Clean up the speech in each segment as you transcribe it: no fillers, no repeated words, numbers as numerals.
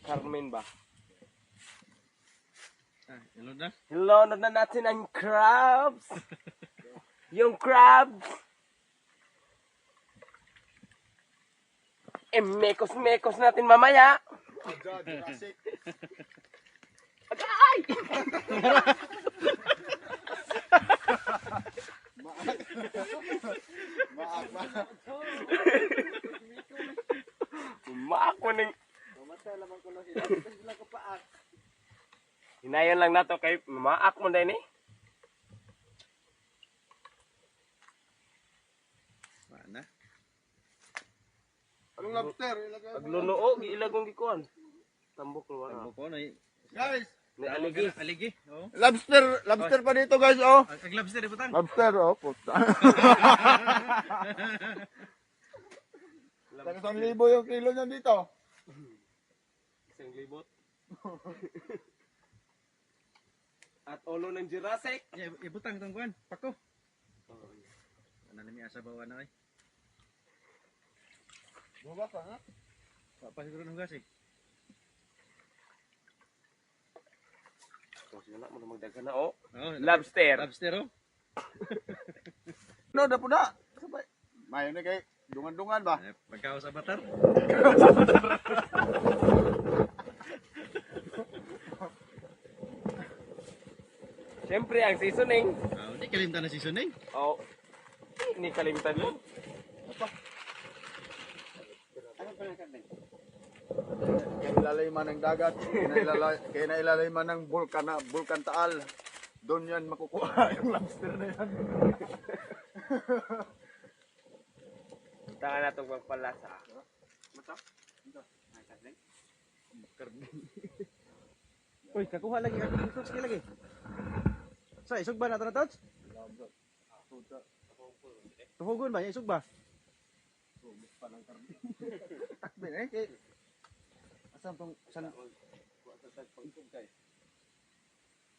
Carmen ba? Hello na. Hello na natin ang crabs. Yung crabs. Mekos-mekos natin mamaya. Jurassic. Agay! Maak mo ning. Hinayon lang nato kay maak mo din eh. Mana? Anong lobster? Ilagay mo. Paglunoo, giilagong gikuan. Tambok lo wala. Tambo ko na. Guys, Ni aligi. Aligi. Oh. lobster pa dito guys, oh. Ag lobster ibutang. Lobster, oh. Puta. Taga 1,000 yung kilo niyan dito. Isang libot. At ulo ng Jurassic. Ya, ibutang tong kuan. Pako. Ana nimi asa bawa na kay. Buka pa, ha? Pa siguro nung gas eh. Tapos wala mo na magdagan na oh. Oh, Lobster. lobster oh. No, dapo na. Sabay. Mayo na kay dungan-dungan ba? Pagkaos sa batar. Siyempre ang seasoning. Hindi kalimtan na seasoning. Oh. Ni kalimtan mo. Kinailalaiman ng dagat, kinailalaiman ng bulkan Taal. Doon yan makukuha yung lobster na yan. Tangan na itong magpalasa. Uy, kakuha lagi ako ng tots lagi. Sa isog ba nato na tots? Tuhugon ba? Isog ba? Eh, kay asan tong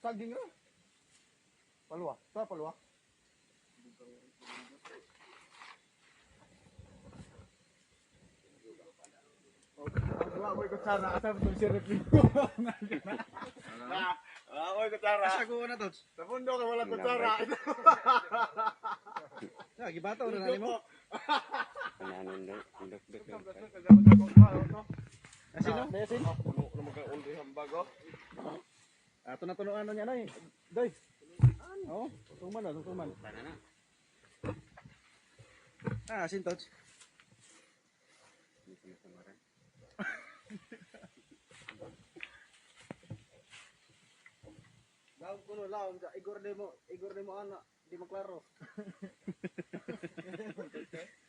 saging ra. Palwa, sa palwa. Wala mo ko sana asan tong sirip dito. Wala mo ko sana. Asa ko na tots? Sa mundo ka wala ko sana. Ya, gibataw na nimo. Asin no? Asin. Puno na magka-undi hambago. Ato na tunuan ano niya na eh. Doy. Oh, tutuman na, tutuman. Asin tots. Daw kuno laom sa igor mo ana, di maklaro.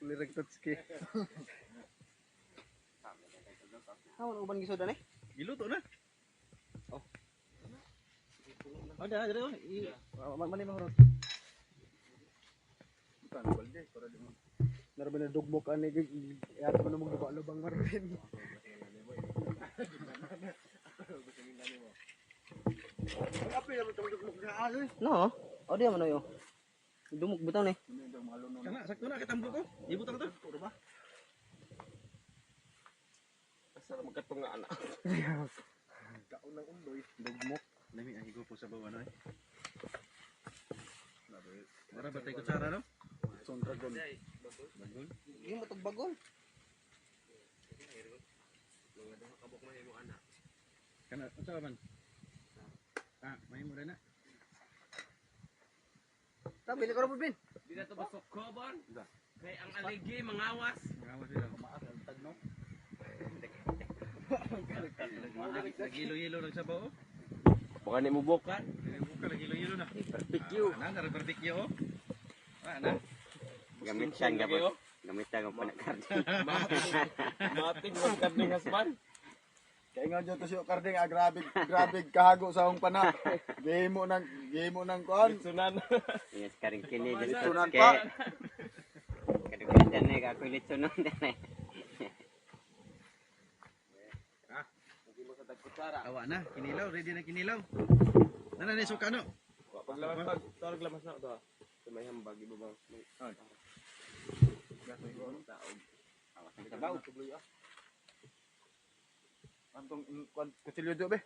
Lirag tots ki. Ano uban gisoda ni? Giluto na. Oh. Oh, dah, dah. Mana mahurot? Bukan balde, para di mo. Meron ba na dugbok ani yata ko na mong lubang marin. Apa yang tunggu na aso? No. O di man yo. Dumog bitaw ni. Kana sakto na kitambo ko. Ibutang to. Puro ba? Asa magkatunga anak. Kaon ng undoy. Dugmok. Lami ang higo po sa bawa na eh. Mara ba tayo kutsara no? Son dragon. Bagol. Yung matog bagol. Kana unsa man? May mo na. Tabi ni ko bin. Di na ito basok ko, Bon? Kay ang aligi, mangawas. Ngawas sila. Maas ang tagno. Nagilo-yelo ng sabaw. Baka ni mo bukan. Buka nagilo-yelo na. Barbecue. Ana barbecue oh. Ana. Gamit siya nga po. Gamit siya nga po na karne. Matik magkadling hasman. Kaya nga dyan to siya karding, grabe kahago sa akong pana. Gihimo ng kuan. Sunan. Yes, karing kini din Litsunan ke. pa. Kadugatan ni ka kulit sunon din eh. Hindi mo sa tagkutsara. Awa na, kinilaw, ready na kinilaw. Nana ni suka no. Paglamas pag, tarag lamas na ito. Sa may hambag, iba ba? Sabaw. tong kutsilyo do be.